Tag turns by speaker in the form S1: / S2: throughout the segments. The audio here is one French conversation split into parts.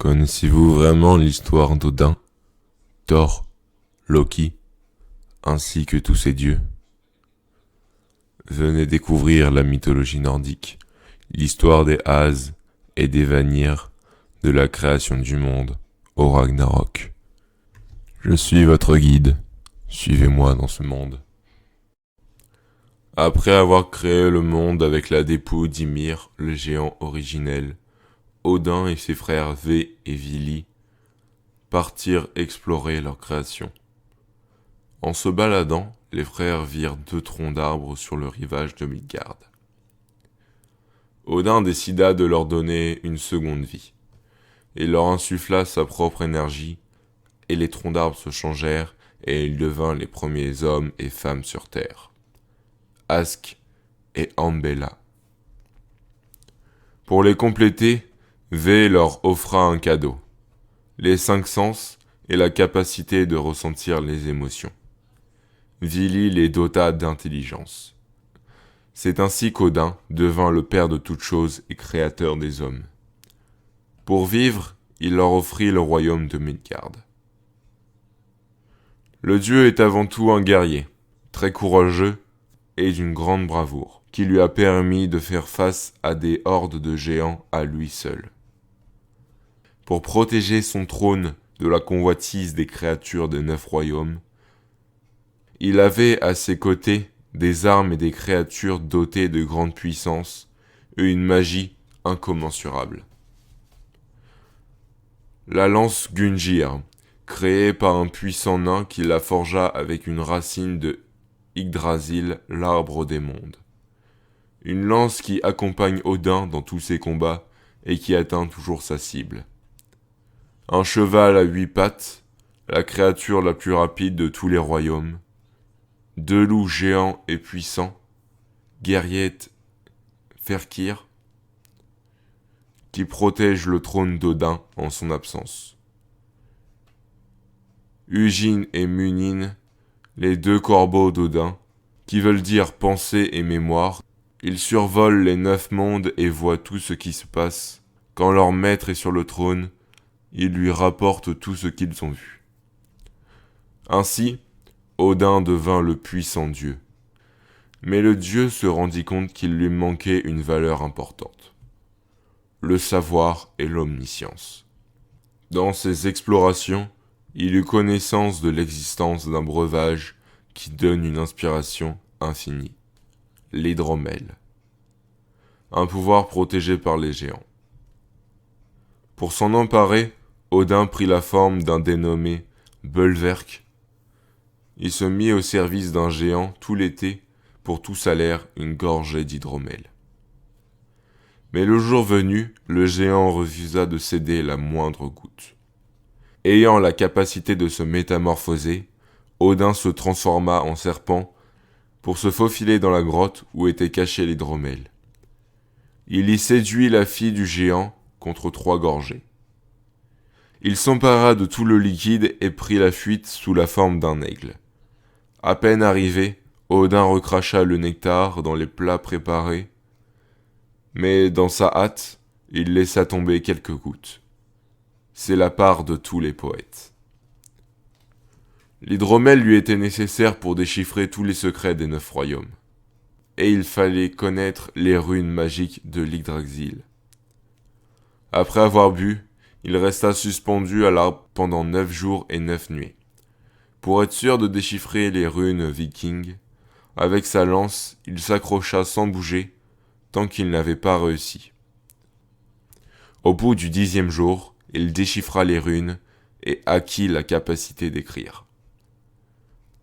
S1: Connaissez-vous vraiment l'histoire d'Odin, Thor, Loki, ainsi que tous ces dieux? Venez découvrir la mythologie nordique, l'histoire des As et des Vanir, de la création du monde au Ragnarok. Je suis votre guide, suivez-moi dans ce monde. Après avoir créé le monde avec la dépouille d'Ymir, le géant originel, Odin et ses frères Ve et Vili partirent explorer leur création. En se baladant, les frères virent 2 troncs d'arbres sur le rivage de Midgard. Odin décida de leur donner une seconde vie. Il leur insuffla sa propre énergie, et les troncs d'arbres se changèrent, et ils devinrent les premiers hommes et femmes sur Terre. Ask et Ambella. Pour les compléter, Ve leur offra un cadeau, les 5 sens et la capacité de ressentir les émotions. Vili les dota d'intelligence. C'est ainsi qu'Odin devint le père de toutes choses et créateur des hommes. Pour vivre, il leur offrit le royaume de Midgard. Le dieu est avant tout un guerrier, très courageux et d'une grande bravoure, qui lui a permis de faire face à des hordes de géants à lui seul. Pour protéger son trône de la convoitise des créatures des 9 royaumes, il avait à ses côtés des armes et des créatures dotées de grande puissance et une magie incommensurable. La lance Gungnir, créée par un puissant nain qui la forgea avec une racine de Yggdrasil, l'arbre des mondes. Une lance qui accompagne Odin dans tous ses combats et qui atteint toujours sa cible. Un cheval à 8 pattes, la créature la plus rapide de tous les royaumes. 2 loups géants et puissants, Gerriet Fenrir, qui protègent le trône d'Odin en son absence. Hugin et Munin, les 2 corbeaux d'Odin, qui veulent dire pensée et mémoire. Ils survolent les 9 mondes et voient tout ce qui se passe. Quand leur maître est sur le trône, ils lui rapportent tout ce qu'ils ont vu. Ainsi, Odin devint le puissant dieu. Mais le dieu se rendit compte qu'il lui manquait une valeur importante. Le savoir et l'omniscience. Dans ses explorations, il eut connaissance de l'existence d'un breuvage qui donne une inspiration infinie. L'hydromel. Un pouvoir protégé par les géants. Pour s'en emparer, Odin prit la forme d'un dénommé Bölverk. Il se mit au service d'un géant tout l'été pour tout salaire une gorgée d'hydromel. Mais le jour venu, le géant refusa de céder la moindre goutte. Ayant la capacité de se métamorphoser, Odin se transforma en serpent pour se faufiler dans la grotte où était caché l'hydromel. Il y séduit la fille du géant contre 3 gorgées. Il s'empara de tout le liquide et prit la fuite sous la forme d'un aigle. À peine arrivé, Odin recracha le nectar dans les plats préparés, mais dans sa hâte, il laissa tomber quelques gouttes. C'est la part de tous les poètes. L'hydromel lui était nécessaire pour déchiffrer tous les secrets des 9 royaumes. Et il fallait connaître les runes magiques de l'Yggdrasil. Après avoir bu, il resta suspendu à l'arbre pendant 9 jours et 9 nuits. Pour être sûr de déchiffrer les runes vikings, avec sa lance, il s'accrocha sans bouger, tant qu'il n'avait pas réussi. Au bout du 10e jour, il déchiffra les runes et acquit la capacité d'écrire.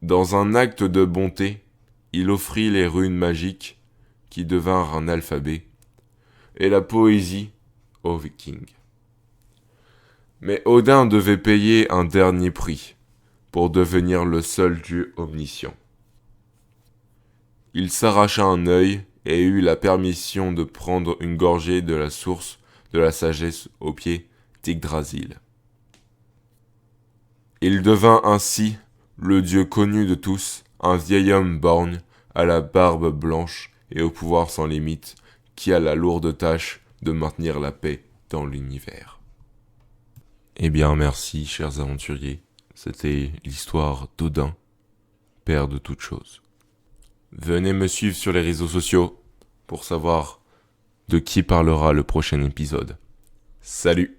S1: Dans un acte de bonté, il offrit les runes magiques, qui devinrent un alphabet, et la poésie aux Vikings. Mais Odin devait payer un dernier prix pour devenir le seul dieu omniscient. Il s'arracha un œil et eut la permission de prendre une gorgée de la source de la sagesse au pied d'Yggdrasil. Il devint ainsi le dieu connu de tous, un vieil homme borgne, à la barbe blanche et au pouvoir sans limite, qui a la lourde tâche de maintenir la paix dans l'univers. Eh bien, merci, chers aventuriers. C'était l'histoire d'Odin, père de toutes choses. Venez me suivre sur les réseaux sociaux pour savoir de qui parlera le prochain épisode. Salut!